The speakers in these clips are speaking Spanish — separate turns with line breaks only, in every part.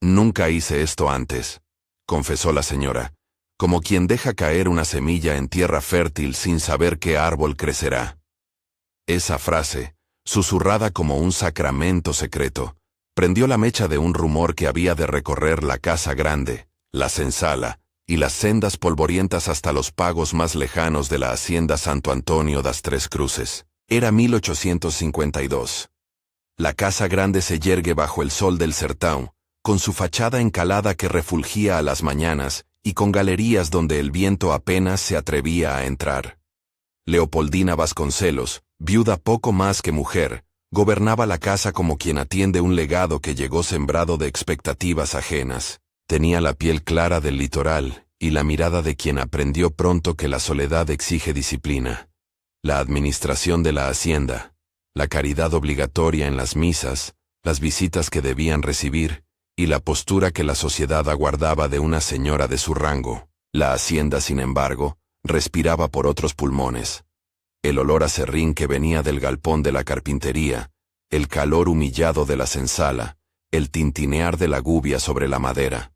Nunca hice esto antes, confesó la señora, como quien deja caer una semilla en tierra fértil sin saber qué árbol crecerá. Esa frase, susurrada como un sacramento secreto, prendió la mecha de un rumor que había de recorrer la casa grande, la senzala, y las sendas polvorientas hasta los pagos más lejanos de la hacienda Santo Antonio das Tres Cruces. Era 1852. La casa grande se yergue bajo el sol del Sertão, con su fachada encalada que refulgía a las mañanas, y con galerías donde el viento apenas se atrevía a entrar. Leopoldina Vasconcelos, viuda poco más que mujer, gobernaba la casa como quien atiende un legado que llegó sembrado de expectativas ajenas. Tenía la piel clara del litoral, y la mirada de quien aprendió pronto que la soledad exige disciplina. La administración de la hacienda, la caridad obligatoria en las misas, las visitas que debían recibir, y la postura que la sociedad aguardaba de una señora de su rango. La hacienda, sin embargo, respiraba por otros pulmones. El olor a serrín que venía del galpón de la carpintería, el calor humillado de la senzala, el tintinear de la gubia sobre la madera.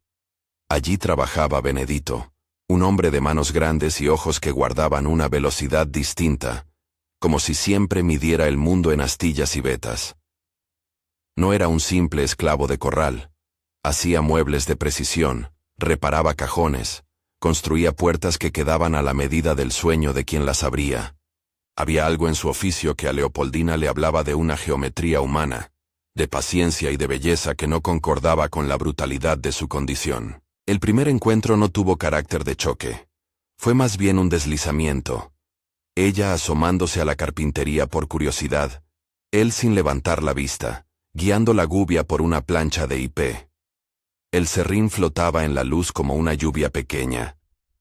Allí trabajaba Benedito, un hombre de manos grandes y ojos que guardaban una velocidad distinta, como si siempre midiera el mundo en astillas y vetas. No era un simple esclavo de corral. Hacía muebles de precisión, reparaba cajones, construía puertas que quedaban a la medida del sueño de quien las abría. Había algo en su oficio que a Leopoldina le hablaba de una geometría humana, de paciencia y de belleza que no concordaba con la brutalidad de su condición. El primer encuentro no tuvo carácter de choque. Fue más bien un deslizamiento. Ella asomándose a la carpintería por curiosidad, él sin levantar la vista, guiando la gubia por una plancha de hipé. El serrín flotaba en la luz como una lluvia pequeña.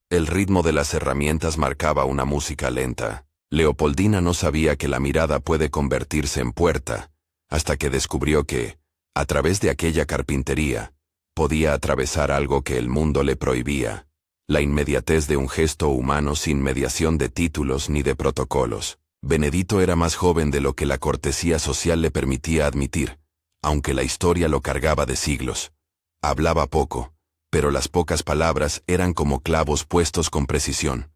El ritmo de las herramientas marcaba una música lenta. Leopoldina no sabía que la mirada puede convertirse en puerta, hasta que descubrió que, a través de aquella carpintería, podía atravesar algo que el mundo le prohibía, la inmediatez de un gesto humano sin mediación de títulos ni de protocolos. Benedito era más joven de lo que la cortesía social le permitía admitir, aunque la historia lo cargaba de siglos. Hablaba poco, pero las pocas palabras eran como clavos puestos con precisión.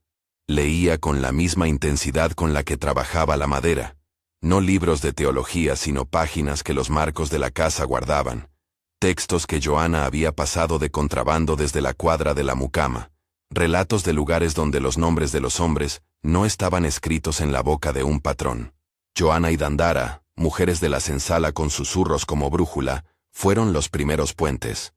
Leía con la misma intensidad con la que trabajaba la madera, no libros de teología sino páginas que los marcos de la casa guardaban, textos que Joana había pasado de contrabando desde la cuadra de la mucama, relatos de lugares donde los nombres de los hombres no estaban escritos en la boca de un patrón. Joana y Dandara, mujeres de la senzala con susurros como brújula, fueron los primeros puentes.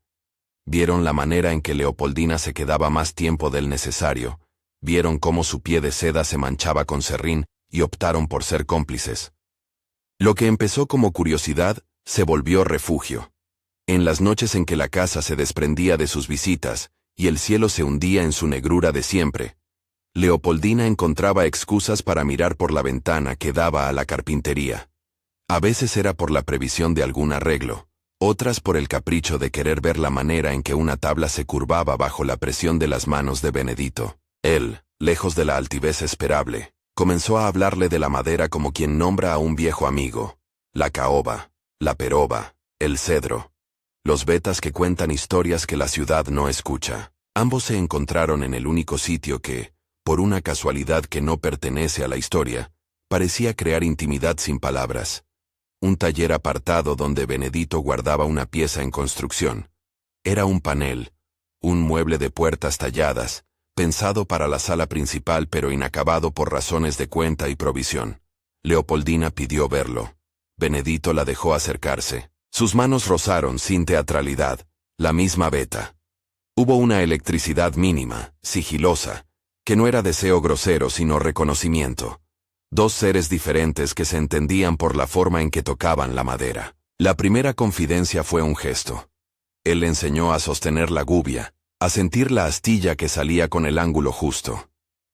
Vieron la manera en que Leopoldina se quedaba más tiempo del necesario, vieron cómo su pie de seda se manchaba con serrín y optaron por ser cómplices. Lo que empezó como curiosidad se volvió refugio. En las noches en que la casa se desprendía de sus visitas y el cielo se hundía en su negrura de siempre, Leopoldina encontraba excusas para mirar por la ventana que daba a la carpintería. A veces era por la previsión de algún arreglo, otras por el capricho de querer ver la manera en que una tabla se curvaba bajo la presión de las manos de Benedito. Él, lejos de la altivez esperable, comenzó a hablarle de la madera como quien nombra a un viejo amigo. La caoba, la peroba, el cedro. Los vetas que cuentan historias que la ciudad no escucha. Ambos se encontraron en el único sitio que, por una casualidad que no pertenece a la historia, parecía crear intimidad sin palabras. Un taller apartado donde Benedito guardaba una pieza en construcción. Era un panel, un mueble de puertas talladas, pensado para la sala principal pero inacabado por razones de cuenta y provisión. Leopoldina pidió verlo. Benedito la dejó acercarse. Sus manos rozaron sin teatralidad, la misma veta. Hubo una electricidad mínima, sigilosa, que no era deseo grosero sino reconocimiento. Dos seres diferentes que se entendían por la forma en que tocaban la madera. La primera confidencia fue un gesto. Él le enseñó a sostener la gubia, a sentir la astilla que salía con el ángulo justo.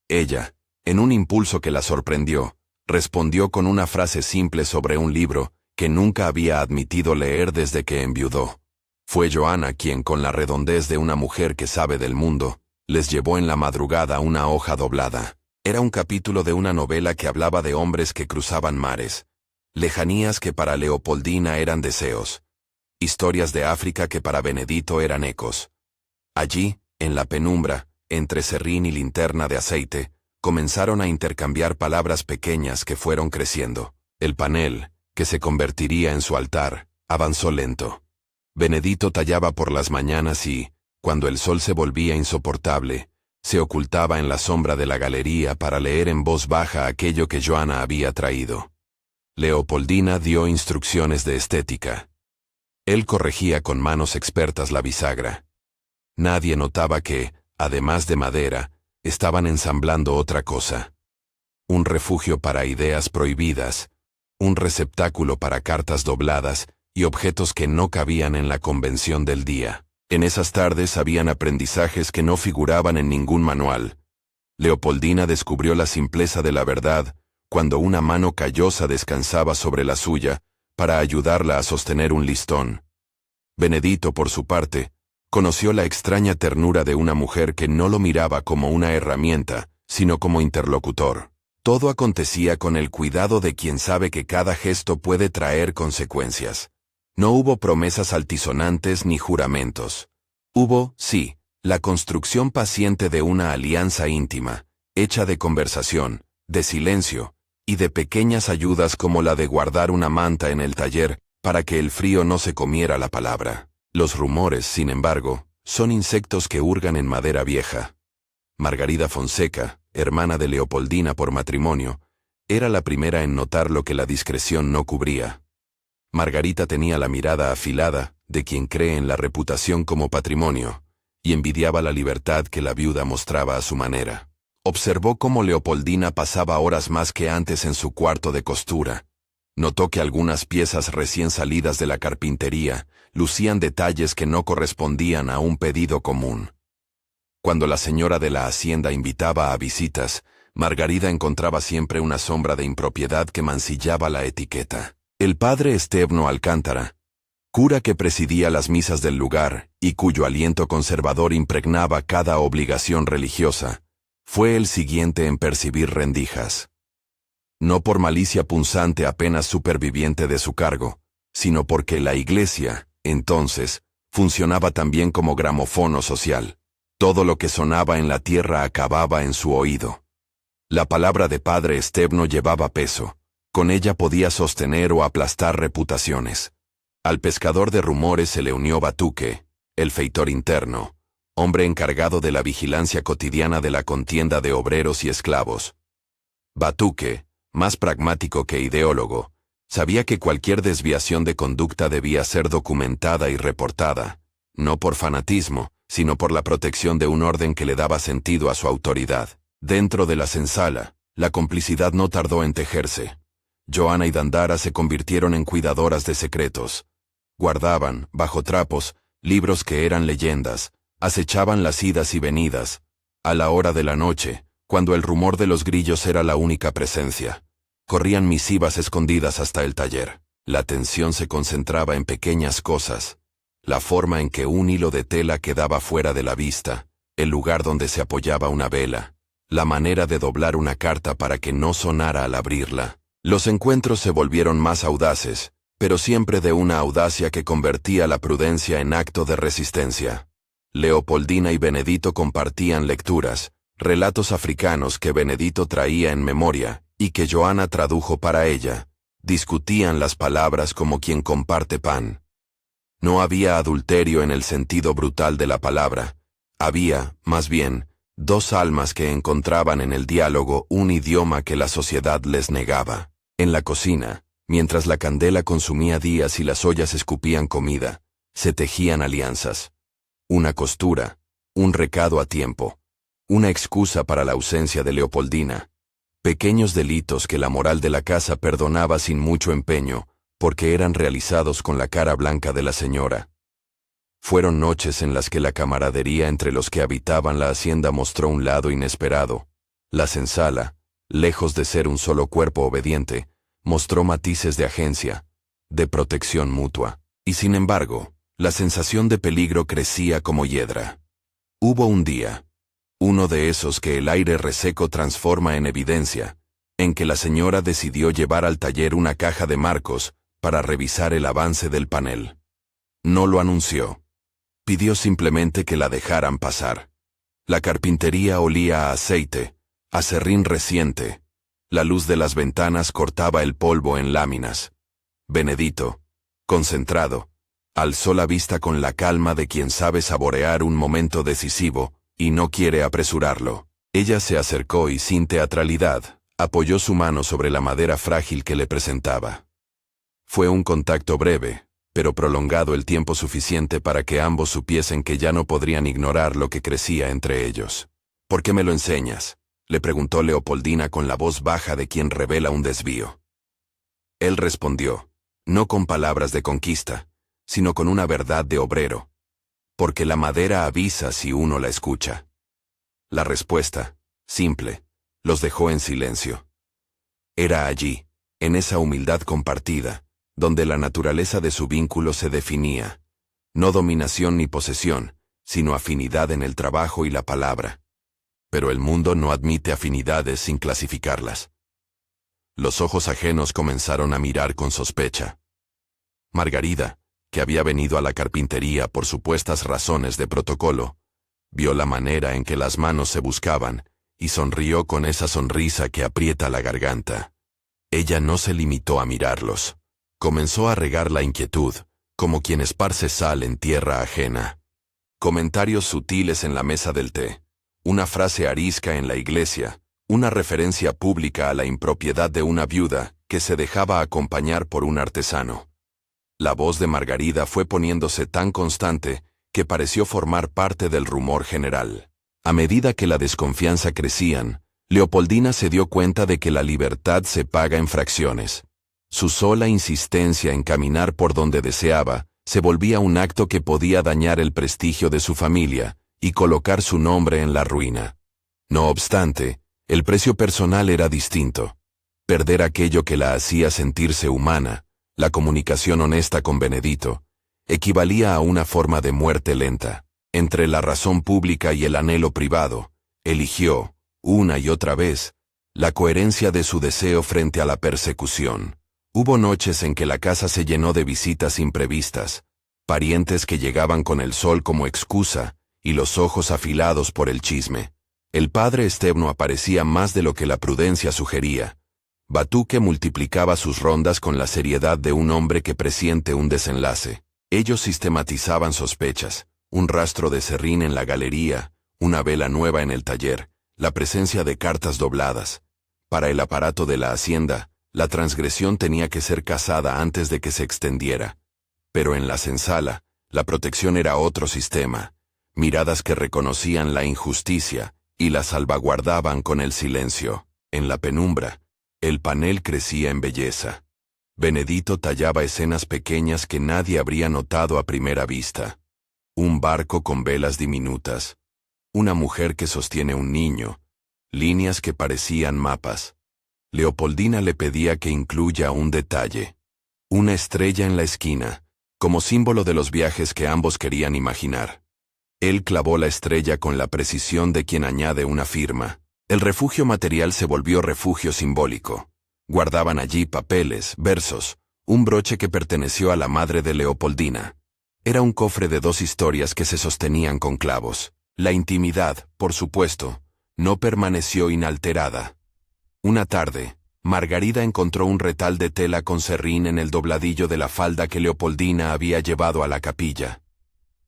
Ella, en un impulso que la sorprendió, respondió con una frase simple sobre un libro que nunca había admitido leer desde que enviudó. Fue Joana quien, con la redondez de una mujer que sabe del mundo, les llevó en la madrugada una hoja doblada. Era un capítulo de una novela que hablaba de hombres que cruzaban mares, lejanías que para Leopoldina eran deseos, historias de África que para Benedito eran ecos. Allí, en la penumbra, entre serrín y linterna de aceite, comenzaron a intercambiar palabras pequeñas que fueron creciendo. El panel, que se convertiría en su altar, avanzó lento. Benedito tallaba por las mañanas y, cuando el sol se volvía insoportable, se ocultaba en la sombra de la galería para leer en voz baja aquello que Joana había traído. Leopoldina dio instrucciones de estética. Él corregía con manos expertas la bisagra. Nadie notaba que, además de madera, estaban ensamblando otra cosa. Un refugio para ideas prohibidas, un receptáculo para cartas dobladas y objetos que no cabían en la convención del día. En esas tardes habían aprendizajes que no figuraban en ningún manual. Leopoldina descubrió la simpleza de la verdad cuando una mano callosa descansaba sobre la suya para ayudarla a sostener un listón. Benedito, por su parte, conoció la extraña ternura de una mujer que no lo miraba como una herramienta, sino como interlocutor. Todo acontecía con el cuidado de quien sabe que cada gesto puede traer consecuencias. No hubo promesas altisonantes ni juramentos. Hubo, sí, la construcción paciente de una alianza íntima, hecha de conversación, de silencio, y de pequeñas ayudas como la de guardar una manta en el taller para que el frío no se comiera la palabra. Los rumores, sin embargo, son insectos que hurgan en madera vieja. Margarida Fonseca, hermana de Leopoldina por matrimonio, era la primera en notar lo que la discreción no cubría. Margarita tenía la mirada afilada de quien cree en la reputación como patrimonio, y envidiaba la libertad que la viuda mostraba a su manera. Observó cómo Leopoldina pasaba horas más que antes en su cuarto de costura. Notó que algunas piezas recién salidas de la carpintería lucían detalles que no correspondían a un pedido común. Cuando la señora de la hacienda invitaba a visitas, Margarida encontraba siempre una sombra de impropiedad que mancillaba la etiqueta. El padre Estebno Alcántara, cura que presidía las misas del lugar y cuyo aliento conservador impregnaba cada obligación religiosa, fue el siguiente en percibir rendijas. No por malicia punzante apenas superviviente de su cargo, sino porque la iglesia, entonces, funcionaba también como gramofono social. Todo lo que sonaba en la tierra acababa en su oído. La palabra de padre Estebno llevaba peso. Con ella podía sostener o aplastar reputaciones. Al pescador de rumores se le unió Batuque, el feitor interno, hombre encargado de la vigilancia cotidiana de la contienda de obreros y esclavos. Batuque, más pragmático que ideólogo, sabía que cualquier desviación de conducta debía ser documentada y reportada, no por fanatismo, sino por la protección de un orden que le daba sentido a su autoridad. Dentro de la senzala, la complicidad no tardó en tejerse. Joana y Dandara se convirtieron en cuidadoras de secretos. Guardaban, bajo trapos, libros que eran leyendas, acechaban las idas y venidas. A la hora de la noche, cuando el rumor de los grillos era la única presencia, corrían misivas escondidas hasta el taller. La atención se concentraba en pequeñas cosas. La forma en que un hilo de tela quedaba fuera de la vista, el lugar donde se apoyaba una vela, la manera de doblar una carta para que no sonara al abrirla. Los encuentros se volvieron más audaces, pero siempre de una audacia que convertía la prudencia en acto de resistencia. Leopoldina y Benedito compartían lecturas, relatos africanos que Benedito traía en memoria y que Joana tradujo para ella. Discutían las palabras como quien comparte pan. No había adulterio en el sentido brutal de la palabra. Había, más bien, dos almas que encontraban en el diálogo un idioma que la sociedad les negaba. En la cocina, mientras la candela consumía días y las ollas escupían comida, se tejían alianzas. Una costura, un recado a tiempo, una excusa para la ausencia de Leopoldina. Pequeños delitos que la moral de la casa perdonaba sin mucho empeño, porque eran realizados con la cara blanca de la señora. Fueron noches en las que la camaradería entre los que habitaban la hacienda mostró un lado inesperado. La senzala, lejos de ser un solo cuerpo obediente, mostró matices de agencia, de protección mutua. Y sin embargo, la sensación de peligro crecía como hiedra. Hubo un día, uno de esos que el aire reseco transforma en evidencia, en que la señora decidió llevar al taller una caja de marcos para revisar el avance del panel. No lo anunció. Pidió simplemente que la dejaran pasar. La carpintería olía a aceite, a serrín reciente. La luz de las ventanas cortaba el polvo en láminas. Benedito, concentrado, alzó la vista con la calma de quien sabe saborear un momento decisivo y no quiere apresurarlo. Ella se acercó y sin teatralidad, apoyó su mano sobre la madera frágil que le presentaba. Fue un contacto breve, pero prolongado el tiempo suficiente para que ambos supiesen que ya no podrían ignorar lo que crecía entre ellos. ¿Por qué me lo enseñas?, le preguntó Leopoldina con la voz baja de quien revela un desvío. Él respondió, no con palabras de conquista, sino con una verdad de obrero. Porque la madera avisa si uno la escucha. La respuesta, simple, los dejó en silencio. Era allí, en esa humildad compartida, donde la naturaleza de su vínculo se definía. No dominación ni posesión, sino afinidad en el trabajo y la palabra. Pero el mundo no admite afinidades sin clasificarlas. Los ojos ajenos comenzaron a mirar con sospecha. Margarida, que había venido a la carpintería por supuestas razones de protocolo, vio la manera en que las manos se buscaban y sonrió con esa sonrisa que aprieta la garganta. Ella no se limitó a mirarlos. Comenzó a regar la inquietud, como quien esparce sal en tierra ajena. Comentarios sutiles en la mesa del té, una frase arisca en la iglesia, una referencia pública a la impropiedad de una viuda que se dejaba acompañar por un artesano. La voz de Margarida fue poniéndose tan constante que pareció formar parte del rumor general. A medida que la desconfianza crecían, Leopoldina se dio cuenta de que la libertad se paga en fracciones. Su sola insistencia en caminar por donde deseaba se volvía un acto que podía dañar el prestigio de su familia y colocar su nombre en la ruina. No obstante, el precio personal era distinto. Perder aquello que la hacía sentirse humana, la comunicación honesta con Benedito, equivalía a una forma de muerte lenta. Entre la razón pública y el anhelo privado, eligió, una y otra vez, la coherencia de su deseo frente a la persecución. Hubo noches en que la casa se llenó de visitas imprevistas, parientes que llegaban con el sol como excusa y los ojos afilados por el chisme. El padre Stebno aparecía más de lo que la prudencia sugería. Batuque multiplicaba sus rondas con la seriedad de un hombre que presiente un desenlace. Ellos sistematizaban sospechas, un rastro de serrín en la galería, una vela nueva en el taller, la presencia de cartas dobladas. Para el aparato de la hacienda, la transgresión tenía que ser casada antes de que se extendiera. Pero en la senzala, la protección era otro sistema, miradas que reconocían la injusticia y la salvaguardaban con el silencio. En la penumbra, el panel crecía en belleza. Benedito tallaba escenas pequeñas que nadie habría notado a primera vista. Un barco con velas diminutas, una mujer que sostiene un niño, líneas que parecían mapas. Leopoldina le pedía que incluya un detalle. Una estrella en la esquina, como símbolo de los viajes que ambos querían imaginar. Él clavó la estrella con la precisión de quien añade una firma. El refugio material se volvió refugio simbólico. Guardaban allí papeles, versos, un broche que perteneció a la madre de Leopoldina. Era un cofre de 2 historias que se sostenían con clavos. La intimidad, por supuesto, no permaneció inalterada. Una tarde, Margarida encontró un retal de tela con serrín en el dobladillo de la falda que Leopoldina había llevado a la capilla.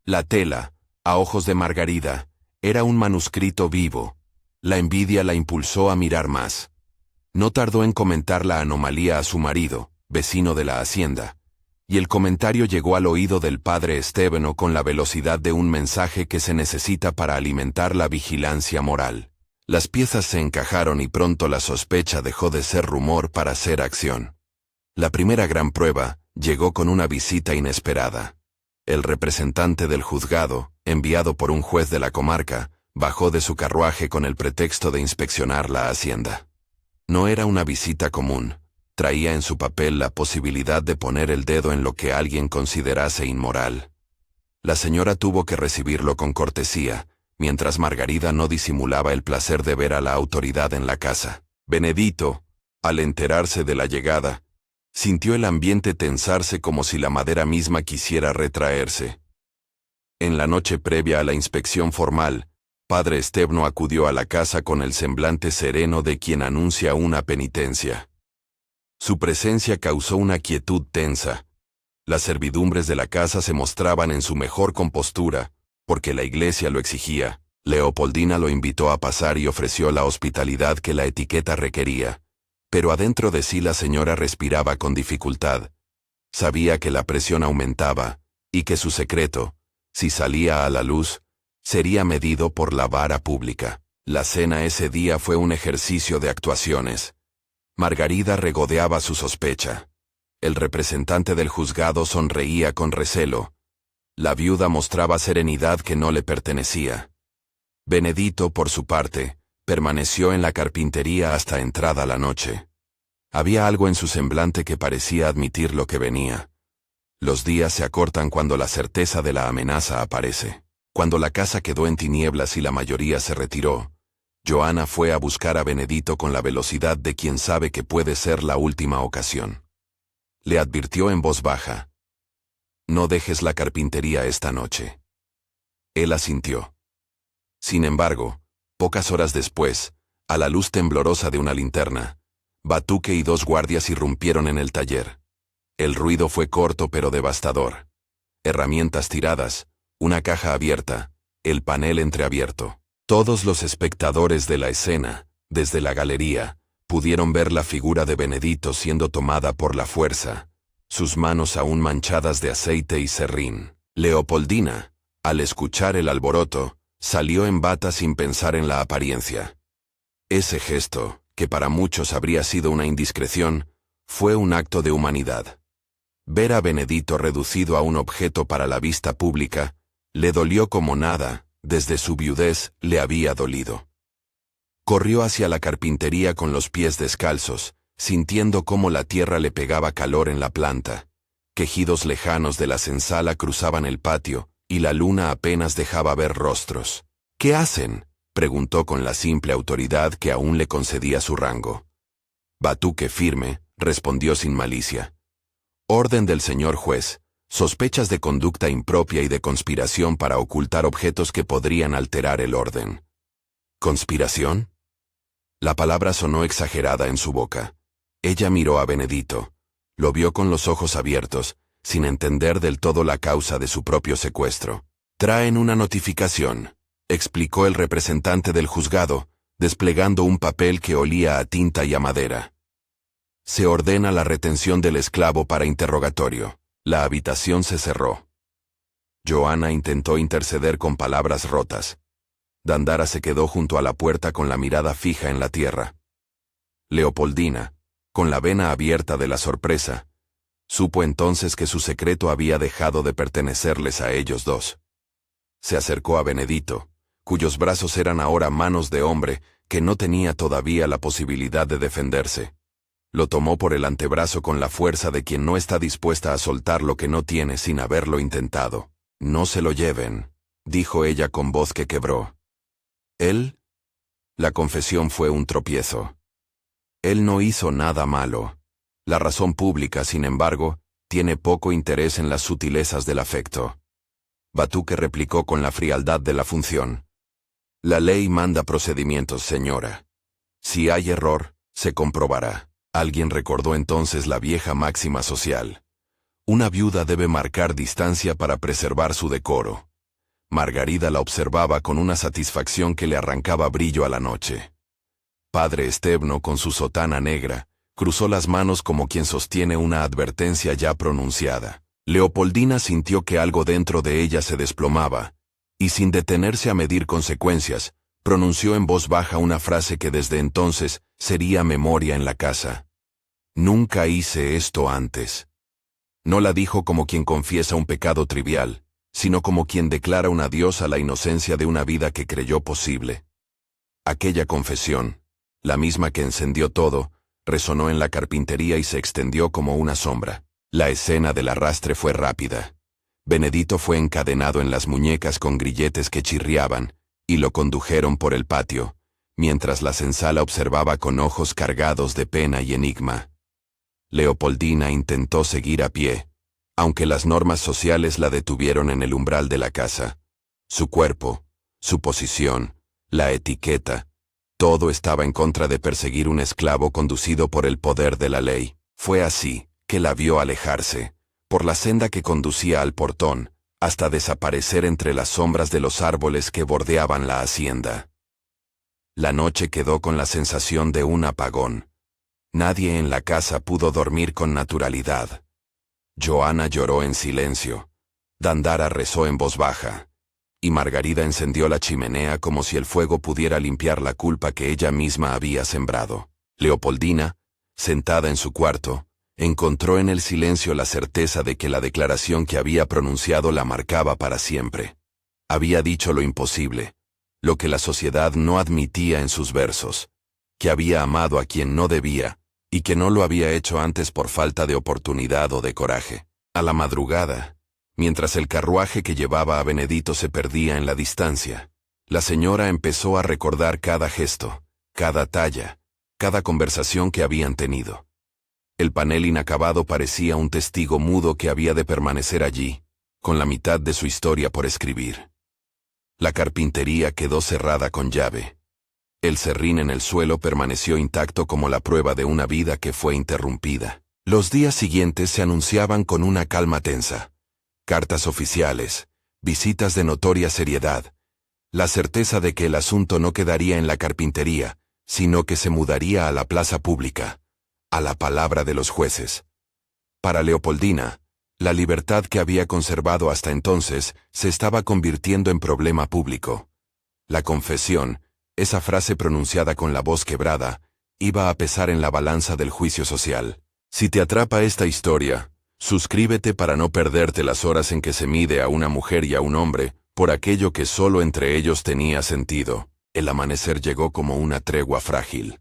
La tela, a ojos de Margarida, era un manuscrito vivo. La envidia la impulsó a mirar más. No tardó en comentar la anomalía a su marido, vecino de la hacienda, y el comentario llegó al oído del padre Stebno con la velocidad de un mensaje que se necesita para alimentar la vigilancia moral. Las piezas se encajaron y pronto la sospecha dejó de ser rumor para ser acción. La primera gran prueba llegó con una visita inesperada. El representante del juzgado, enviado por un juez de la comarca, bajó de su carruaje con el pretexto de inspeccionar la hacienda. No era una visita común. Traía en su papel la posibilidad de poner el dedo en lo que alguien considerase inmoral. La señora tuvo que recibirlo con cortesía, mientras Margarida no disimulaba el placer de ver a la autoridad en la casa. Benedito, al enterarse de la llegada, Sintió el ambiente tensarse como si la madera misma quisiera retraerse. En la noche previa a la inspección formal, Padre Stebno acudió a la casa con el semblante sereno de quien anuncia una penitencia. Su presencia causó una quietud tensa. Las servidumbres de la casa se mostraban en su mejor compostura, porque la iglesia lo exigía. Leopoldina lo invitó a pasar y ofreció la hospitalidad que la etiqueta requería. Pero adentro de sí la señora respiraba con dificultad. Sabía que la presión aumentaba, y que su secreto, si salía a la luz, sería medido por la vara pública. La cena ese día fue un ejercicio de actuaciones. Margarida regodeaba su sospecha. El representante del juzgado sonreía con recelo. La viuda mostraba serenidad que no le pertenecía. Benedito, por su parte, permaneció en la carpintería hasta entrada la noche. Había algo en su semblante que parecía admitir lo que venía. Los días se acortan cuando la certeza de la amenaza aparece. Cuando la casa quedó en tinieblas y la mayoría se retiró, Johanna fue a buscar a Benedito con la velocidad de quien sabe que puede ser la última ocasión. Le advirtió en voz baja: «No dejes la carpintería esta noche». Él asintió. Sin embargo, pocas horas después, a la luz temblorosa de una linterna, Batuque y 2 guardias irrumpieron en el taller. El ruido fue corto pero devastador. Herramientas tiradas, una caja abierta, el panel entreabierto. Todos los espectadores de la escena, desde la galería, pudieron ver la figura de Benedito siendo tomada por la fuerza, sus manos aún manchadas de aceite y serrín. Leopoldina, al escuchar el alboroto, salió en bata sin pensar en la apariencia. Ese gesto, que para muchos habría sido una indiscreción, fue un acto de humanidad. Ver a Benedito reducido a un objeto para la vista pública, le dolió como nada, desde su viudez, le había dolido. Corrió hacia la carpintería con los pies descalzos, sintiendo cómo la tierra le pegaba calor en la planta. Quejidos lejanos de la senzala cruzaban el patio, y la luna apenas dejaba ver rostros. «¿Qué hacen?», preguntó con la simple autoridad que aún le concedía su rango. Batuque, firme, respondió sin malicia: «Orden del señor juez, sospechas de conducta impropia y de conspiración para ocultar objetos que podrían alterar el orden». «¿Conspiración?». La palabra sonó exagerada en su boca. Ella miró a Benedito. Lo vio con los ojos abiertos, sin entender del todo la causa de su propio secuestro. «Traen una notificación», explicó el representante del juzgado, desplegando un papel que olía a tinta y a madera. «Se ordena la retención del esclavo para interrogatorio». La habitación se cerró. Johanna intentó interceder con palabras rotas. Dandara se quedó junto a la puerta con la mirada fija en la tierra. Leopoldina, con la vena abierta de la sorpresa, supo entonces que su secreto había dejado de pertenecerles a ellos dos. Se acercó a Benedito, cuyos brazos eran ahora manos de hombre que no tenía todavía la posibilidad de defenderse. Lo tomó por el antebrazo con la fuerza de quien no está dispuesta a soltar lo que no tiene sin haberlo intentado. «No se lo lleven», dijo ella con voz que quebró. «¿Él?». La confesión fue un tropiezo. Él no hizo nada malo. La razón pública, sin embargo, tiene poco interés en las sutilezas del afecto. Batuque replicó con la frialdad de la función: «La ley manda procedimientos, señora. Si hay error, se comprobará». Alguien recordó entonces la vieja máxima social: una viuda debe marcar distancia para preservar su decoro. Margarida la observaba con una satisfacción que le arrancaba brillo a la noche. Padre Stebno, con su sotana negra, cruzó las manos como quien sostiene una advertencia ya pronunciada. Leopoldina sintió que algo dentro de ella se desplomaba, y sin detenerse a medir consecuencias, pronunció en voz baja una frase que desde entonces sería memoria en la casa: «Nunca hice esto antes». No la dijo como quien confiesa un pecado trivial, sino como quien declara un adiós a la inocencia de una vida que creyó posible. Aquella confesión, la misma que encendió todo, resonó en la carpintería y se extendió como una sombra. La escena del arrastre fue rápida. Benedito fue encadenado en las muñecas con grilletes que chirriaban, y lo condujeron por el patio, mientras la senzala observaba con ojos cargados de pena y enigma. Leopoldina intentó seguir a pie, aunque las normas sociales la detuvieron en el umbral de la casa. Su cuerpo, su posición, la etiqueta, todo estaba en contra de perseguir un esclavo conducido por el poder de la ley. Fue así que la vio alejarse, por la senda que conducía al portón, hasta desaparecer entre las sombras de los árboles que bordeaban la hacienda. La noche quedó con la sensación de un apagón. Nadie en la casa pudo dormir con naturalidad. Joana lloró en silencio. Dandara rezó en voz baja. Y Margarida encendió la chimenea como si el fuego pudiera limpiar la culpa que ella misma había sembrado. Leopoldina, sentada en su cuarto, encontró en el silencio la certeza de que la declaración que había pronunciado la marcaba para siempre. Había dicho lo imposible, lo que la sociedad no admitía en sus versos, que había amado a quien no debía, y que no lo había hecho antes por falta de oportunidad o de coraje. A la madrugada, mientras el carruaje que llevaba a Benedito se perdía en la distancia, la señora empezó a recordar cada gesto, cada talla, cada conversación que habían tenido. El panel inacabado parecía un testigo mudo que había de permanecer allí, con la mitad de su historia por escribir. La carpintería quedó cerrada con llave. El serrín en el suelo permaneció intacto como la prueba de una vida que fue interrumpida. Los días siguientes se anunciaban con una calma tensa. Cartas oficiales, visitas de notoria seriedad, la certeza de que el asunto no quedaría en la carpintería, sino que se mudaría a la plaza pública, a la palabra de los jueces. Para Leopoldina, la libertad que había conservado hasta entonces se estaba convirtiendo en problema público. La confesión, esa frase pronunciada con la voz quebrada, iba a pesar en la balanza del juicio social. Si te atrapa esta historia, suscríbete para no perderte las horas en que se mide a una mujer y a un hombre por aquello que solo entre ellos tenía sentido. El amanecer llegó como una tregua frágil.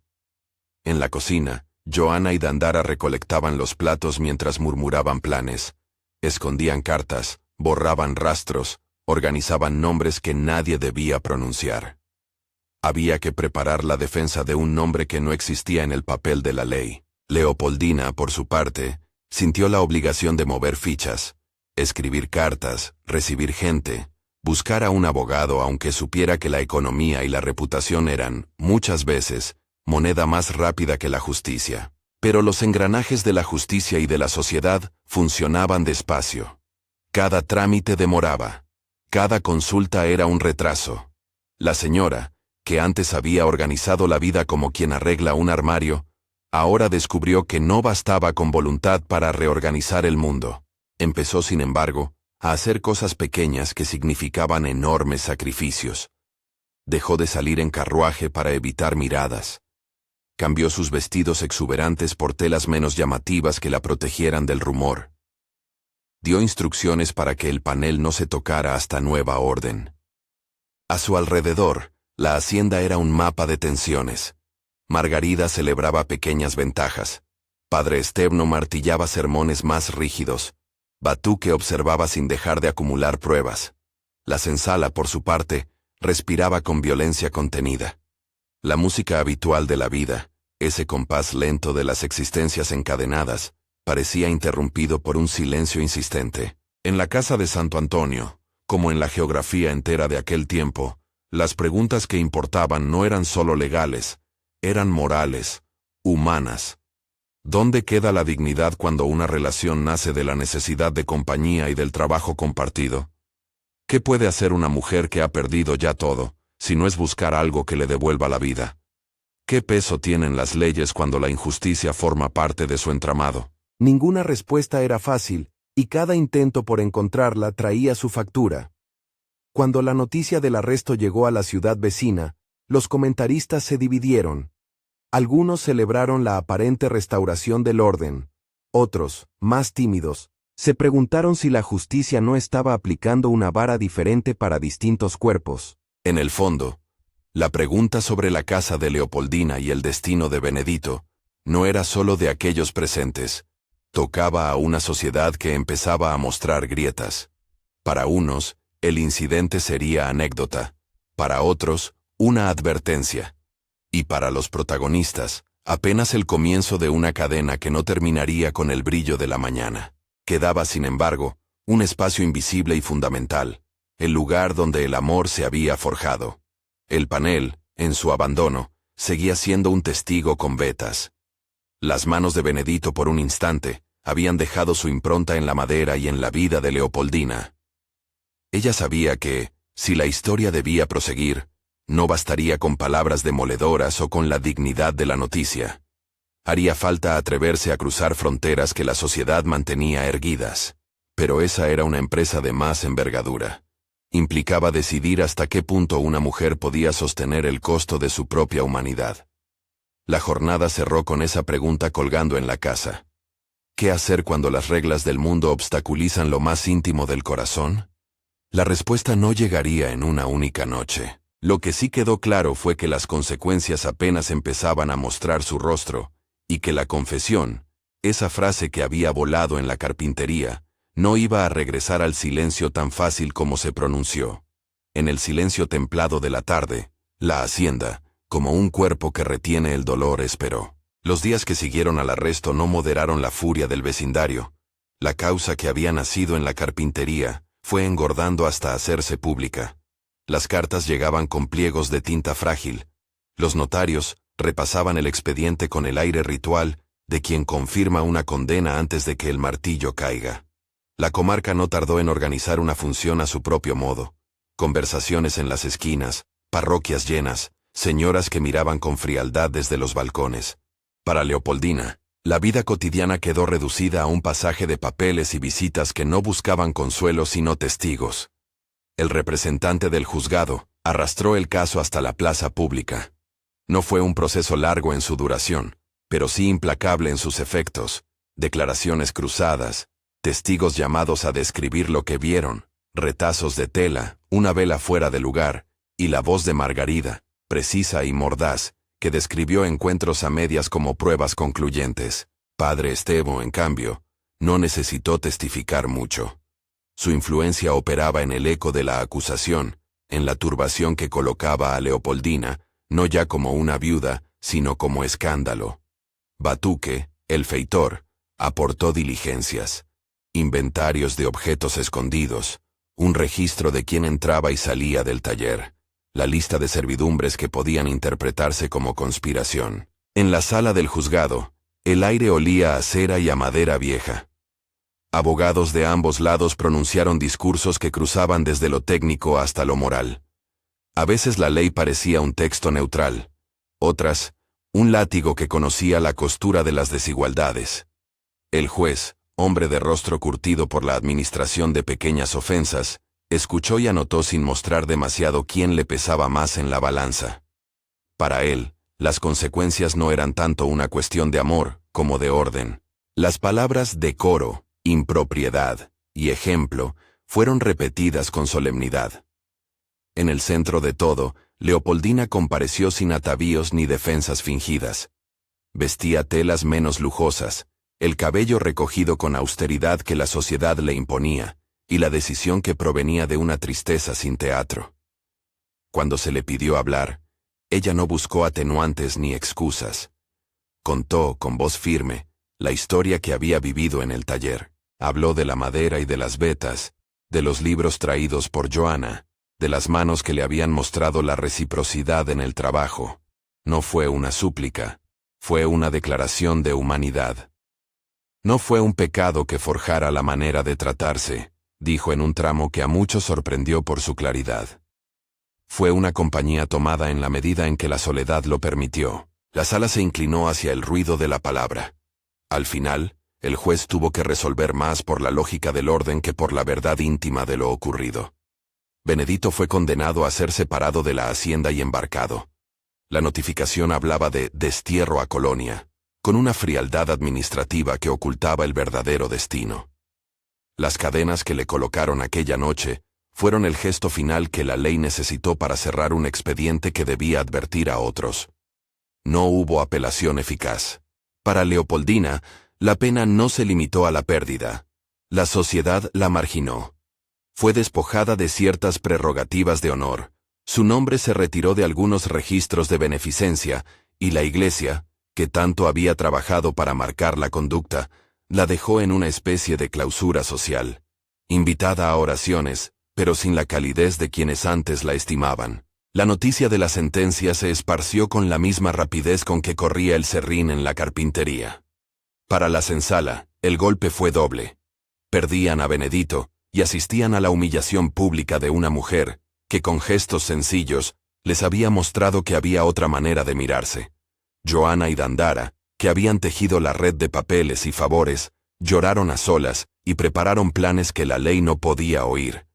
En la cocina, Joana y Dandara recolectaban los platos mientras murmuraban planes. Escondían cartas, borraban rastros, organizaban nombres que nadie debía pronunciar. Había que preparar la defensa de un nombre que no existía en el papel de la ley. Leopoldina, por su parte, sintió la obligación de mover fichas, escribir cartas, recibir gente, buscar a un abogado aunque supiera que la economía y la reputación eran, muchas veces, moneda más rápida que la justicia. Pero los engranajes de la justicia y de la sociedad funcionaban despacio. Cada trámite demoraba. Cada consulta era un retraso. La señora, que antes había organizado la vida como quien arregla un armario, ahora descubrió que no bastaba con voluntad para reorganizar el mundo. Empezó, sin embargo, a hacer cosas pequeñas que significaban enormes sacrificios. Dejó de salir en carruaje para evitar miradas. Cambió sus vestidos exuberantes por telas menos llamativas que la protegieran del rumor. Dio instrucciones para que el panel no se tocara hasta nueva orden. A su alrededor, la hacienda era un mapa de tensiones. Margarida celebraba pequeñas ventajas. Padre Estebno martillaba sermones más rígidos. Batuque observaba sin dejar de acumular pruebas. La Sensala, por su parte, respiraba con violencia contenida. La música habitual de la vida, ese compás lento de las existencias encadenadas, parecía interrumpido por un silencio insistente. En la casa de Santo Antonio, como en la geografía entera de aquel tiempo, las preguntas que importaban no eran solo legales, eran morales, humanas. ¿Dónde queda la dignidad cuando una relación nace de la necesidad de compañía y del trabajo compartido? ¿Qué puede hacer una mujer que ha perdido ya todo, si no es buscar algo que le devuelva la vida? ¿Qué peso tienen las leyes cuando la injusticia forma parte de su entramado?
Ninguna respuesta era fácil, y cada intento por encontrarla traía su factura. Cuando la noticia del arresto llegó a la ciudad vecina, los comentaristas se dividieron. Algunos celebraron la aparente restauración del orden. Otros, más tímidos, se preguntaron si la justicia no estaba aplicando una vara diferente para distintos cuerpos.
En el fondo, la pregunta sobre la casa de Leopoldina y el destino de Benedito no era solo de aquellos presentes. Tocaba a una sociedad que empezaba a mostrar grietas. Para unos, el incidente sería anécdota. Para otros, una advertencia. Y para los protagonistas, Apenas el comienzo de una cadena que no terminaría con el brillo de la mañana. Quedaba, sin embargo, un espacio invisible y fundamental, el lugar donde el amor se había forjado. El panel, en su abandono, seguía siendo un testigo con vetas. Las manos de Benedito por un instante habían dejado su impronta en la madera y en la vida de Leopoldina. Ella sabía que, si la historia debía proseguir, no bastaría con palabras demoledoras o con la dignidad de la noticia. Haría falta atreverse a cruzar fronteras que la sociedad mantenía erguidas. Pero esa era una empresa de más envergadura. Implicaba decidir hasta qué punto una mujer podía sostener el costo de su propia humanidad. La jornada cerró con esa pregunta colgando en la casa. ¿Qué hacer cuando las reglas del mundo obstaculizan lo más íntimo del corazón? La respuesta no llegaría en una única noche. Lo que sí quedó claro fue que las consecuencias apenas empezaban a mostrar su rostro, y que la confesión, esa frase que había volado en la carpintería, no iba a regresar al silencio tan fácil como se pronunció. En el silencio templado de la tarde, la hacienda, como un cuerpo que retiene el dolor, esperó. Los días que siguieron al arresto no moderaron la furia del vecindario. La causa que había nacido en la carpintería fue engordando hasta hacerse pública. Las cartas llegaban con pliegos de tinta frágil. Los notarios repasaban el expediente con el aire ritual de quien confirma una condena antes de que el martillo caiga. La comarca no tardó en organizar una función a su propio modo. Conversaciones en las esquinas, parroquias llenas, señoras que miraban con frialdad desde los balcones. Para Leopoldina, la vida cotidiana quedó reducida a un pasaje de papeles y visitas que no buscaban consuelo sino testigos. El representante del juzgado arrastró el caso hasta la plaza pública. No fue un proceso largo en su duración, pero sí implacable en sus efectos. Declaraciones cruzadas, testigos llamados a describir lo que vieron, retazos de tela, una vela fuera de lugar, y la voz de Margarida, precisa y mordaz, que describió encuentros a medias como pruebas concluyentes. Padre Esteban, en cambio, no necesitó testificar mucho. Su influencia operaba en el eco de la acusación, en la turbación que colocaba a Leopoldina, no ya como una viuda, sino como escándalo. Batuque, el feitor, aportó diligencias, inventarios de objetos escondidos, un registro de quién entraba y salía del taller, la lista de servidumbres que podían interpretarse como conspiración. En la sala del juzgado, el aire olía a cera y a madera vieja. Abogados de ambos lados pronunciaron discursos que cruzaban desde lo técnico hasta lo moral. A veces la ley parecía un texto neutral, otras, un látigo que conocía la costura de las desigualdades. El juez, hombre de rostro curtido por la administración de pequeñas ofensas, escuchó y anotó sin mostrar demasiado quién le pesaba más en la balanza. Para él, las consecuencias no eran tanto una cuestión de amor como de orden. Las palabras decoro, impropiedad y ejemplo fueron repetidas con solemnidad. En el centro de todo, Leopoldina compareció sin atavíos ni defensas fingidas. Vestía telas menos lujosas, el cabello recogido con austeridad que la sociedad le imponía, y la decisión que provenía de una tristeza sin teatro. Cuando se le pidió hablar, ella no buscó atenuantes ni excusas. Contó, con voz firme, la historia que había vivido en el taller. Habló de la madera y de las vetas, de los libros traídos por Joana, de las manos que le habían mostrado la reciprocidad en el trabajo. No fue una súplica, fue una declaración de humanidad. No fue un pecado que forjara la manera de tratarse, dijo en un tramo que a muchos sorprendió por su claridad. Fue una compañía tomada en la medida en que la soledad lo permitió. La sala se inclinó hacia el ruido de la palabra. Al final, el juez tuvo que resolver más por la lógica del orden que por la verdad íntima de lo ocurrido. Benedito fue condenado a ser separado de la hacienda y embarcado. La notificación hablaba de destierro a Colonia, con una frialdad administrativa que ocultaba el verdadero destino. Las cadenas que le colocaron aquella noche fueron el gesto final que la ley necesitó para cerrar un expediente que debía advertir a otros. No hubo apelación eficaz. Para Leopoldina, la pena no se limitó a la pérdida. La sociedad la marginó. Fue despojada de ciertas prerrogativas de honor. Su nombre se retiró de algunos registros de beneficencia, y la Iglesia, que tanto había trabajado para marcar la conducta, la dejó en una especie de clausura social, invitada a oraciones, pero sin la calidez de quienes antes la estimaban. La noticia de la sentencia se esparció con la misma rapidez con que corría el serrín en la carpintería. Para la senzala, el golpe fue doble. Perdían a Benedito, y asistían a la humillación pública de una mujer, que con gestos sencillos, les había mostrado que había otra manera de mirarse. Joana y Dandara, que habían tejido la red de papeles y favores, lloraron a solas y prepararon planes que la ley no podía oír.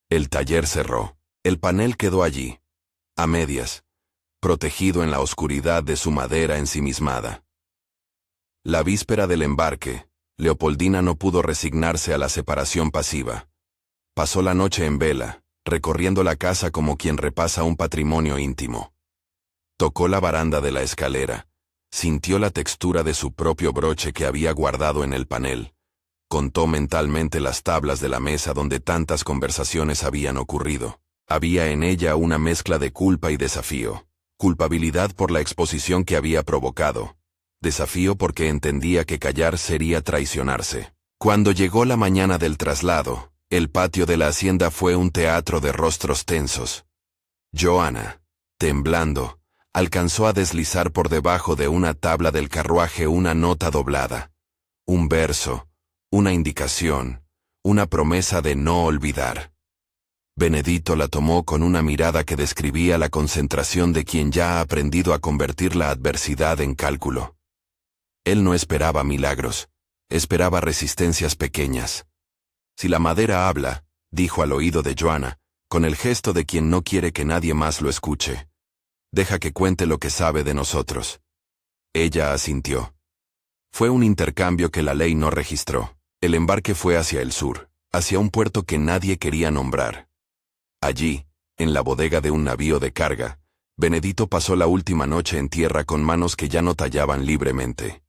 El taller cerró. El panel quedó allí, a medias, protegido en la oscuridad de su madera ensimismada. La víspera del embarque, Leopoldina no pudo resignarse a la separación pasiva. Pasó la noche en vela, recorriendo la casa como quien repasa un patrimonio íntimo. Tocó la baranda de la escalera, sintió la textura de su propio broche que había guardado en el panel, contó mentalmente las tablas de la mesa donde tantas conversaciones habían ocurrido. Había en ella una mezcla de culpa y desafío, culpabilidad por la exposición que había provocado, desafío porque entendía que callar sería traicionarse. Cuando llegó la mañana del traslado, el patio de la hacienda fue un teatro de rostros tensos. Joana, temblando, alcanzó a deslizar por debajo de una tabla del carruaje una nota doblada, un verso, una indicación, una promesa de no olvidar. Benedito la tomó con una mirada que describía la concentración de quien ya ha aprendido a convertir la adversidad en cálculo. Él no esperaba milagros, esperaba resistencias pequeñas. Si la madera habla, dijo al oído de Joana, con el gesto de quien no quiere que nadie más lo escuche. Deja que cuente lo que sabe de nosotros. Ella asintió. Fue un intercambio que la ley no registró. El embarque fue hacia el sur, hacia un puerto que nadie quería nombrar. Allí, en la bodega de un navío de carga, Benedito pasó la última noche en tierra con manos que ya no tallaban libremente.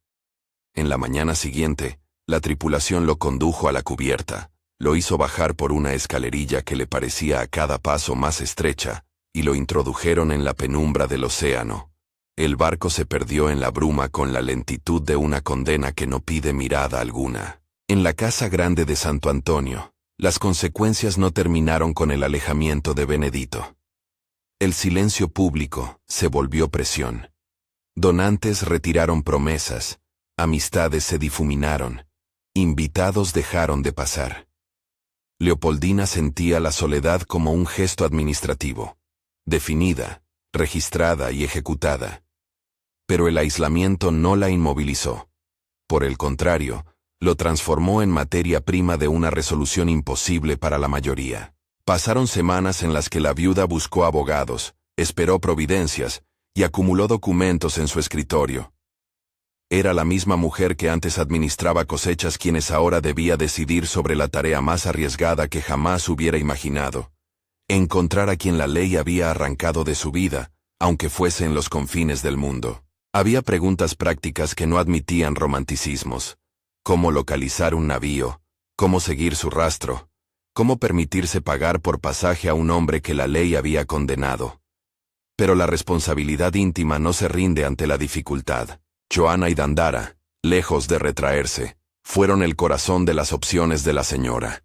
En la mañana siguiente, la tripulación lo condujo a la cubierta, lo hizo bajar por una escalerilla que le parecía a cada paso más estrecha, y lo introdujeron en la penumbra del océano. El barco se perdió en la bruma con la lentitud de una condena que no pide mirada alguna. En la casa grande de Santo Antonio, las consecuencias no terminaron con el alejamiento de Benedito. El silencio público se volvió presión. Donantes retiraron promesas, amistades se difuminaron, invitados dejaron de pasar. Leopoldina sentía la soledad como un gesto administrativo, definida, registrada y ejecutada. Pero el aislamiento no la inmovilizó. Por el contrario, lo transformó en materia prima de una resolución imposible para la mayoría. Pasaron semanas en las que la viuda buscó abogados, esperó providencias y acumuló documentos en su escritorio. Era la misma mujer que antes administraba cosechas quienes ahora debía decidir sobre la tarea más arriesgada que jamás hubiera imaginado: encontrar a quien la ley había arrancado de su vida, aunque fuese en los confines del mundo. Había preguntas prácticas que no admitían romanticismos. Cómo localizar un navío, cómo seguir su rastro, cómo permitirse pagar por pasaje a un hombre que la ley había condenado. Pero la responsabilidad íntima no se rinde ante la dificultad. Joana y Dandara, lejos de retraerse, fueron el corazón de las opciones de la señora.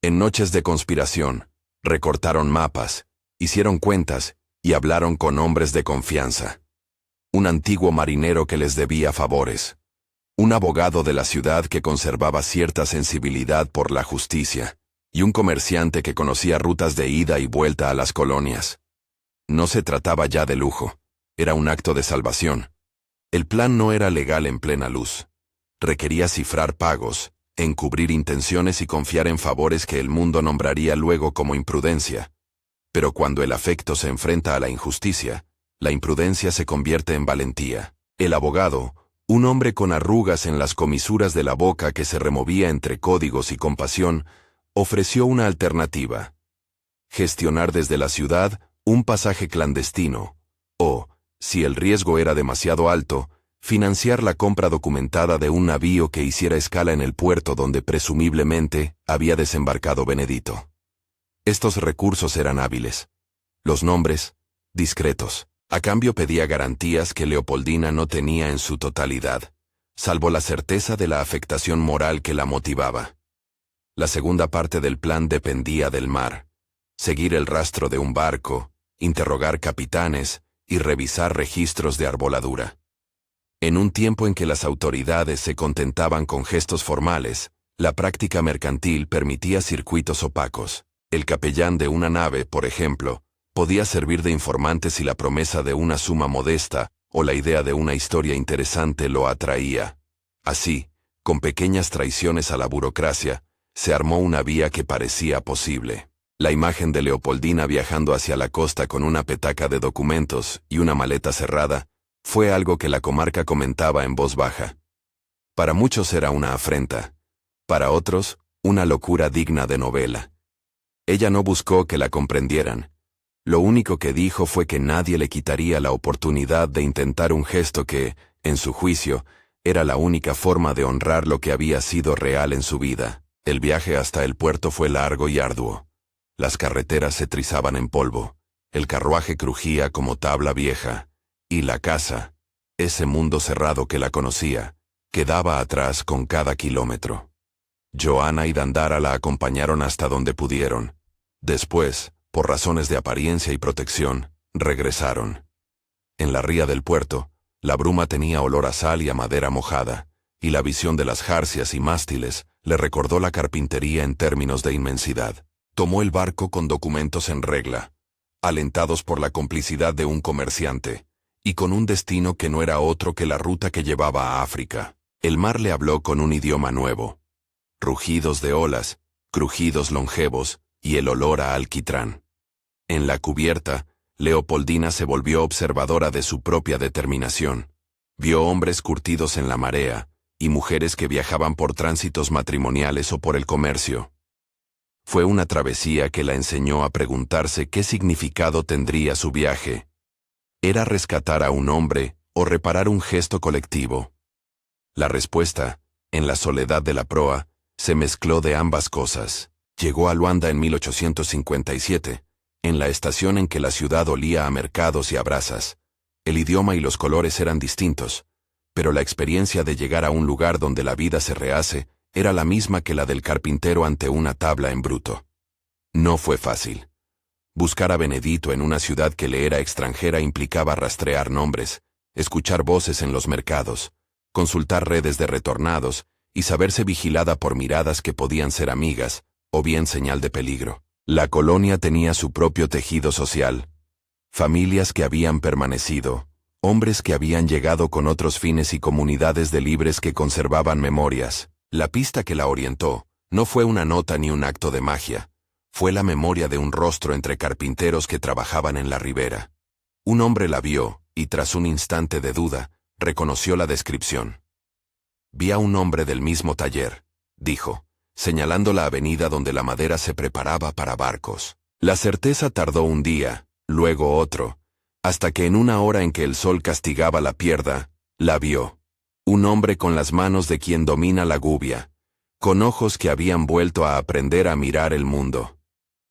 En noches de conspiración, recortaron mapas, hicieron cuentas y hablaron con hombres de confianza. Un antiguo marinero que les debía favores. Un abogado de la ciudad que conservaba cierta sensibilidad por la justicia, y un comerciante que conocía rutas de ida y vuelta a las colonias. No se trataba ya de lujo, era un acto de salvación. El plan no era legal en plena luz. Requería cifrar pagos, encubrir intenciones y confiar en favores que el mundo nombraría luego como imprudencia. Pero cuando el afecto se enfrenta a la injusticia, la imprudencia se convierte en valentía. El abogado, un hombre con arrugas en las comisuras de la boca que se removía entre códigos y compasión, ofreció una alternativa: gestionar desde la ciudad un pasaje clandestino, o, si el riesgo era demasiado alto, financiar la compra documentada de un navío que hiciera escala en el puerto donde presumiblemente había desembarcado Benedito. Estos recursos eran hábiles. Los nombres, discretos. A cambio pedía garantías que Leopoldina no tenía en su totalidad, salvo la certeza de la afectación moral que la motivaba. La segunda parte del plan dependía del mar: seguir el rastro de un barco, interrogar capitanes y revisar registros de arboladura. En un tiempo en que las autoridades se contentaban con gestos formales, la práctica mercantil permitía circuitos opacos. El capellán de una nave, por ejemplo, podía servir de informante si la promesa de una suma modesta o la idea de una historia interesante lo atraía. Así, con pequeñas traiciones a la burocracia, se armó una vía que parecía posible. La imagen de Leopoldina viajando hacia la costa con una petaca de documentos y una maleta cerrada fue algo que la comarca comentaba en voz baja. Para muchos era una afrenta, para otros, una locura digna de novela. Ella no buscó que la comprendieran. Lo único que dijo fue que nadie le quitaría la oportunidad de intentar un gesto que, en su juicio, era la única forma de honrar lo que había sido real en su vida. El viaje hasta el puerto fue largo y arduo. Las carreteras se trizaban en polvo, el carruaje crujía como tabla vieja, y la casa, ese mundo cerrado que la conocía, quedaba atrás con cada kilómetro. Johanna y Dandara la acompañaron hasta donde pudieron. Después, por razones de apariencia y protección, regresaron. En la ría del puerto, la bruma tenía olor a sal y a madera mojada, y la visión de las jarcias y mástiles le recordó la carpintería en términos de inmensidad. Tomó el barco con documentos en regla, alentados por la complicidad de un comerciante, y con un destino que no era otro que la ruta que llevaba a África. El mar le habló con un idioma nuevo. Rugidos de olas, crujidos longevos y el olor a alquitrán. En la cubierta, Leopoldina se volvió observadora de su propia determinación. Vio hombres curtidos en la marea, y mujeres que viajaban por tránsitos matrimoniales o por el comercio. Fue una travesía que la enseñó a preguntarse qué significado tendría su viaje. ¿Era rescatar a un hombre o reparar un gesto colectivo? La respuesta, en la soledad de la proa, se mezcló de ambas cosas. Llegó a Luanda en 1857, en la estación en que la ciudad olía a mercados y a brasas. El idioma y los colores eran distintos, pero la experiencia de llegar a un lugar donde la vida se rehace era la misma que la del carpintero ante una tabla en bruto. No fue fácil. Buscar a Benedito en una ciudad que le era extranjera implicaba rastrear nombres, escuchar voces en los mercados, consultar redes de retornados y saberse vigilada por miradas que podían ser amigas o bien señal de peligro. La colonia tenía su propio tejido social. Familias que habían permanecido, hombres que habían llegado con otros fines y comunidades de libres que conservaban memorias. La pista que la orientó no fue una nota ni un acto de magia. Fue la memoria de un rostro entre carpinteros que trabajaban en la ribera. Un hombre la vio, y tras un instante de duda, reconoció la descripción. «Vi a un hombre del mismo taller», dijo, señalando la avenida donde la madera se preparaba para barcos. La certeza tardó un día, luego otro, hasta que en una hora en que el sol castigaba la pierda, la vio. Un hombre con las manos de quien domina la gubia, con ojos que habían vuelto a aprender a mirar el mundo.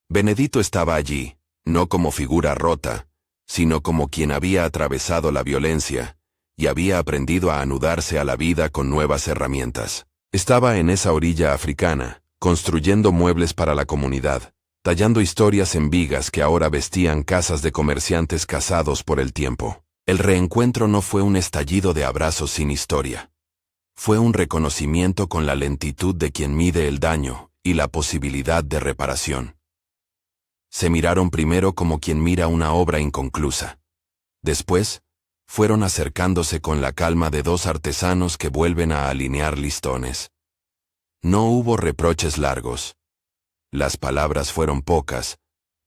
Benedito estaba allí, no como figura rota, sino como quien había atravesado la violencia y había aprendido a anudarse a la vida con nuevas herramientas. Estaba en esa orilla africana, construyendo muebles para la comunidad, tallando historias en vigas que ahora vestían casas de comerciantes casados por el tiempo. El reencuentro no fue un estallido de abrazos sin historia. Fue un reconocimiento con la lentitud de quien mide el daño y la posibilidad de reparación. Se miraron primero como quien mira una obra inconclusa. Después, fueron acercándose con la calma de dos artesanos que vuelven a alinear listones. No hubo reproches largos. Las palabras fueron pocas,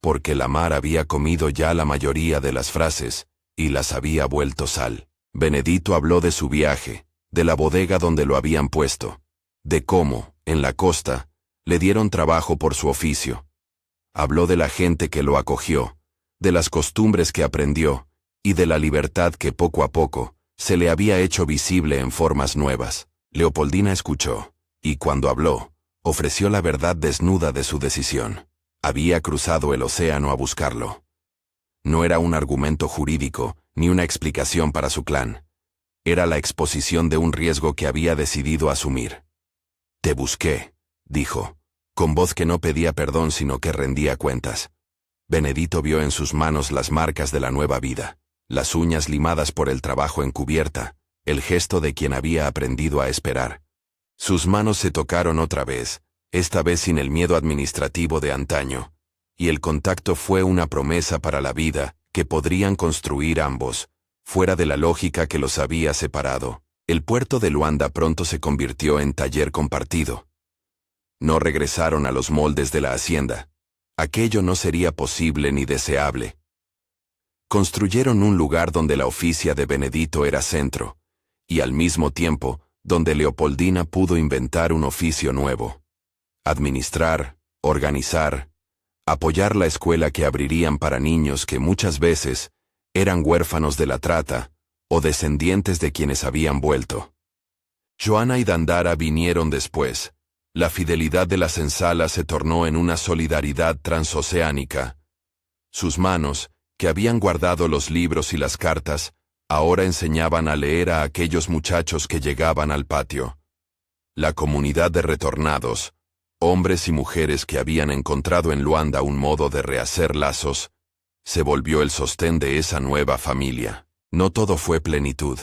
porque la mar había comido ya la mayoría de las frases, y las había vuelto sal. Benedito habló de su viaje, de la bodega donde lo habían puesto, de cómo, en la costa, le dieron trabajo por su oficio. Habló de la gente que lo acogió, de las costumbres que aprendió, y de la libertad que poco a poco se le había hecho visible en formas nuevas. Leopoldina escuchó, y cuando habló, ofreció la verdad desnuda de su decisión. Había cruzado el océano a buscarlo. No era un argumento jurídico, ni una explicación para su clan. Era la exposición de un riesgo que había decidido asumir. «Te busqué», dijo, con voz que no pedía perdón sino que rendía cuentas. Benedito vio en sus manos las marcas de la nueva vida, las uñas limadas por el trabajo encubierta, el gesto de quien había aprendido a esperar. Sus manos se tocaron otra vez, esta vez sin el miedo administrativo de antaño, y el contacto fue una promesa para la vida que podrían construir ambos, fuera de la lógica que los había separado. El puerto de Luanda pronto se convirtió en taller compartido. No regresaron a los moldes de la hacienda. Aquello no sería posible ni deseable. Construyeron un lugar donde la oficia de Benedito era centro, y al mismo tiempo, donde Leopoldina pudo inventar un oficio nuevo. Administrar, organizar, apoyar la escuela que abrirían para niños que muchas veces eran huérfanos de la trata o descendientes de quienes habían vuelto. Joana y Dandara vinieron después. La fidelidad de la senzala se tornó en una solidaridad transoceánica. Sus manos, que habían guardado los libros y las cartas, ahora enseñaban a leer a aquellos muchachos que llegaban al patio. La comunidad de retornados, hombres y mujeres que habían encontrado en Luanda un modo de rehacer lazos, se volvió el sostén de esa nueva familia. No todo fue plenitud.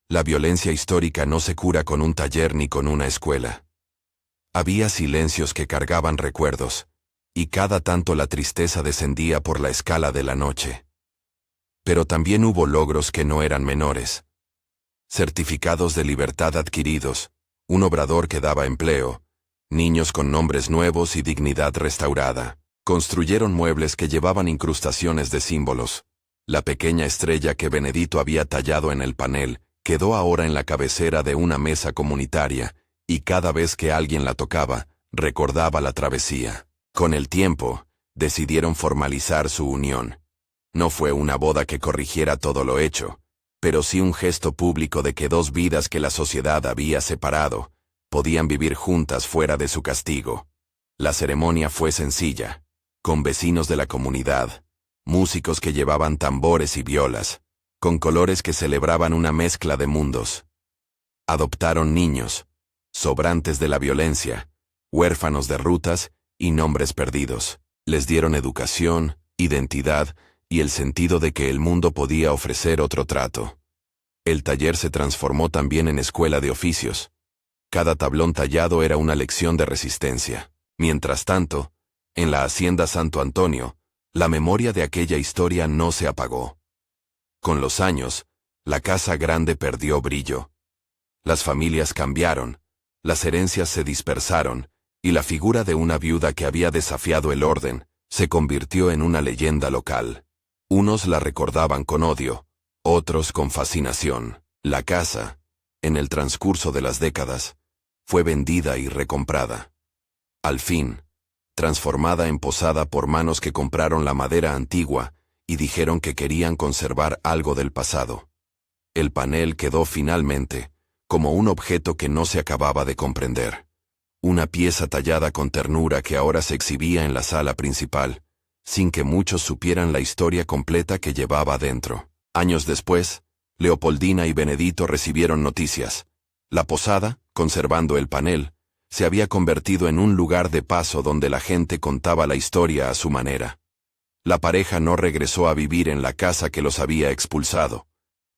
La violencia histórica no se cura con un taller ni con una escuela. Había silencios que cargaban recuerdos, y cada tanto la tristeza descendía por la escala de la noche. Pero también hubo logros que no eran menores. Certificados de libertad adquiridos, un obrador que daba empleo, niños con nombres nuevos y dignidad restaurada. Construyeron muebles que llevaban incrustaciones de símbolos. La pequeña estrella que Benedito había tallado en el panel quedó ahora en la cabecera de una mesa comunitaria, y cada vez que alguien la tocaba, recordaba la travesía. Con el tiempo, decidieron formalizar su unión. No fue una boda que corrigiera todo lo hecho, pero sí un gesto público de que dos vidas que la sociedad había separado podían vivir juntas fuera de su castigo. La ceremonia fue sencilla, con vecinos de la comunidad, músicos que llevaban tambores y violas, con colores que celebraban una mezcla de mundos. Adoptaron niños, sobrantes de la violencia, huérfanos de rutas y nombres perdidos. Les dieron educación, identidad y el sentido de que el mundo podía ofrecer otro trato. El taller se transformó también en escuela de oficios. Cada tablón tallado era una lección de resistencia. Mientras tanto, en la hacienda Santo Antonio, la memoria de aquella historia no se apagó. Con los años, la casa grande perdió brillo. Las familias cambiaron, las herencias se dispersaron, y la figura de una viuda que había desafiado el orden se convirtió en una leyenda local. Unos la recordaban con odio, otros con fascinación. La casa, en el transcurso de las décadas, fue vendida y recomprada. Al fin, transformada en posada por manos que compraron la madera antigua y dijeron que querían conservar algo del pasado. El panel quedó finalmente como un objeto que no se acababa de comprender. Una pieza tallada con ternura que ahora se exhibía en la sala principal, sin que muchos supieran la historia completa que llevaba dentro. Años después, Leopoldina y Benedito recibieron noticias. La posada, conservando el panel, se había convertido en un lugar de paso donde la gente contaba la historia a su manera. La pareja no regresó a vivir en la casa que los había expulsado.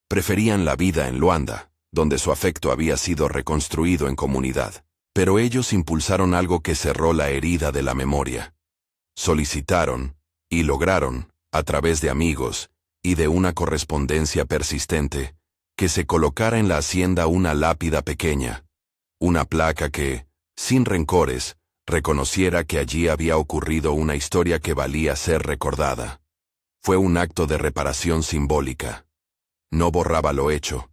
Preferían la vida en Luanda, donde su afecto había sido reconstruido en comunidad. Pero ellos impulsaron algo que cerró la herida de la memoria. Solicitaron, y lograron, a través de amigos y de una correspondencia persistente, que se colocara en la hacienda una lápida pequeña, una placa que, sin rencores, reconociera que allí había ocurrido una historia que valía ser recordada. Fue un acto de reparación simbólica. No borraba lo hecho,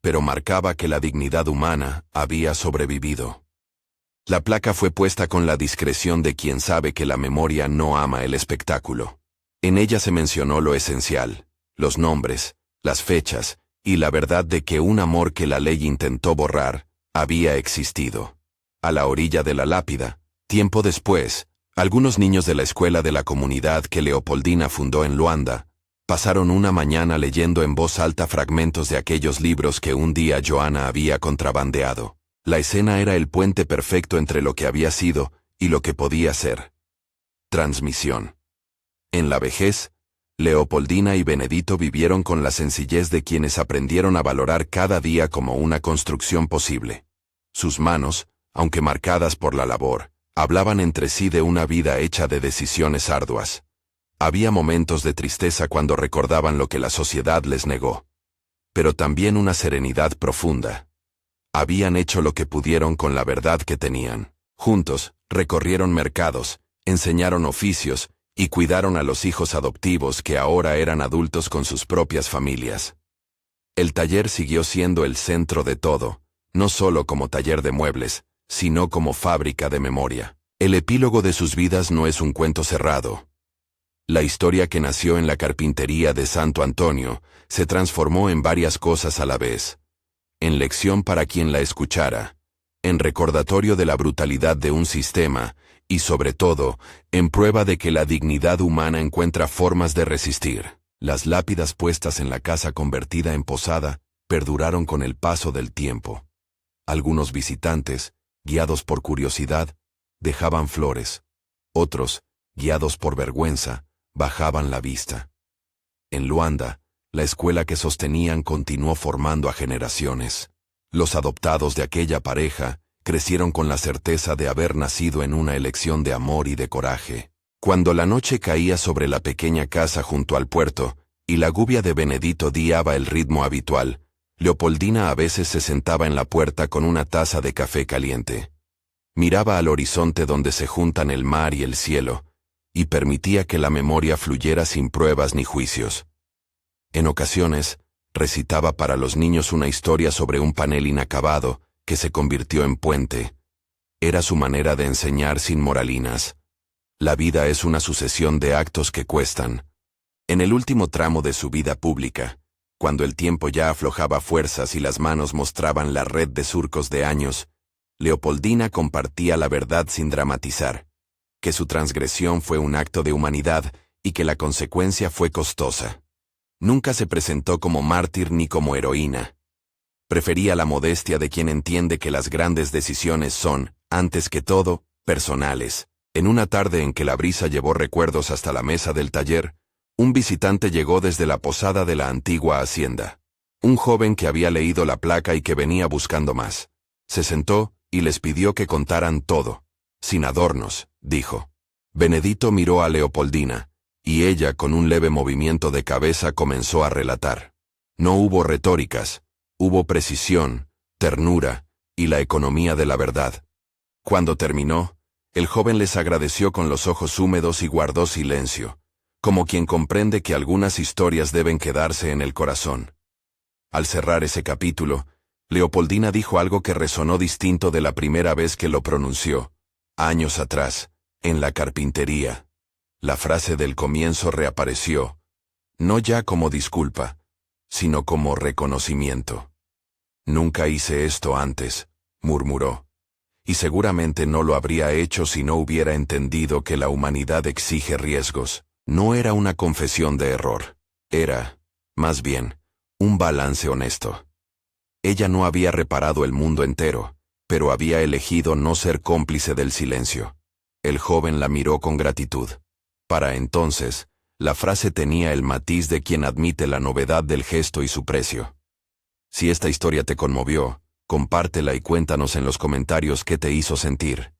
pero marcaba que la dignidad humana había sobrevivido. La placa fue puesta con la discreción de quien sabe que la memoria no ama el espectáculo. En ella se mencionó lo esencial, los nombres, las fechas, y la verdad de que un amor que la ley intentó borrar, había existido. A la orilla de la lápida, tiempo después, Algunos niños de la escuela de la comunidad que Leopoldina fundó en Luanda pasaron una mañana leyendo en voz alta fragmentos de aquellos libros que un día Joana había contrabandeado. La escena era el puente perfecto entre lo que había sido y lo que podía ser. Transmisión. En la vejez, Leopoldina y Benedito vivieron con la sencillez de quienes aprendieron a valorar cada día como una construcción posible. Sus manos, aunque marcadas por la labor, hablaban entre sí de una vida hecha de decisiones arduas. Había momentos de tristeza cuando recordaban lo que la sociedad les negó, pero también una serenidad profunda. Habían hecho lo que pudieron con la verdad que tenían. Juntos, recorrieron mercados, enseñaron oficios y cuidaron a los hijos adoptivos que ahora eran adultos con sus propias familias. El taller siguió siendo el centro de todo, no solo como taller de muebles, sino como fábrica de memoria. El epílogo de sus vidas no es un cuento cerrado. La historia que nació en la carpintería de Santo Antonio se transformó en varias cosas a la vez. En lección para quien la escuchara, en recordatorio de la brutalidad de un sistema y, sobre todo, en prueba de que la dignidad humana encuentra formas de resistir. Las lápidas puestas en la casa convertida en posada perduraron con el paso del tiempo. Algunos visitantes, guiados por curiosidad, dejaban flores. Otros, guiados por vergüenza, bajaban la vista. En Luanda, la escuela que sostenían continuó formando a generaciones. Los adoptados de aquella pareja crecieron con la certeza de haber nacido en una elección de amor y de coraje. Cuando la noche caía sobre la pequeña casa junto al puerto y la gubia de Benedito guiaba el ritmo habitual, Leopoldina a veces se sentaba en la puerta con una taza de café caliente. Miraba al horizonte donde se juntan el mar y el cielo, y permitía que la memoria fluyera sin pruebas ni juicios. En ocasiones, recitaba para los niños una historia sobre un panel inacabado que se convirtió en puente. Era su manera de enseñar sin moralinas. La vida es una sucesión de actos que cuestan. En el último tramo de su vida pública, cuando el tiempo ya aflojaba fuerzas y las manos mostraban la red de surcos de años, Leopoldina compartía la verdad sin dramatizar, que su transgresión fue un acto de humanidad y que la consecuencia fue costosa. Nunca se presentó como mártir ni como heroína. Prefería la modestia de quien entiende que las grandes decisiones son, antes que todo, personales. En una tarde en que la brisa llevó recuerdos hasta la mesa del taller, un visitante llegó desde la posada de la antigua hacienda. Un joven que había leído la placa y que venía buscando más. Se sentó y les pidió que contaran todo. Sin adornos, dijo. Benedito miró a Leopoldina, y ella, con un leve movimiento de cabeza, comenzó a relatar. No hubo retóricas, hubo precisión, ternura y la economía de la verdad. Cuando terminó, el joven les agradeció con los ojos húmedos y guardó silencio, como quien comprende que algunas historias deben quedarse en el corazón. Al cerrar ese capítulo, Leopoldina dijo algo que resonó distinto de la primera vez que lo pronunció. Años atrás, en la carpintería. La frase del comienzo reapareció, no ya como disculpa, sino como reconocimiento. Nunca hice esto antes, murmuró, y seguramente no lo habría hecho si no hubiera entendido que la humanidad exige riesgos. No era una confesión de error, era, más bien, un balance honesto. Ella no había reparado el mundo entero, pero había elegido no ser cómplice del silencio. El joven la miró con gratitud. Para entonces, la frase tenía el matiz de quien admite la novedad del gesto y su precio. Si esta historia te conmovió, compártela y cuéntanos en los comentarios qué te hizo sentir.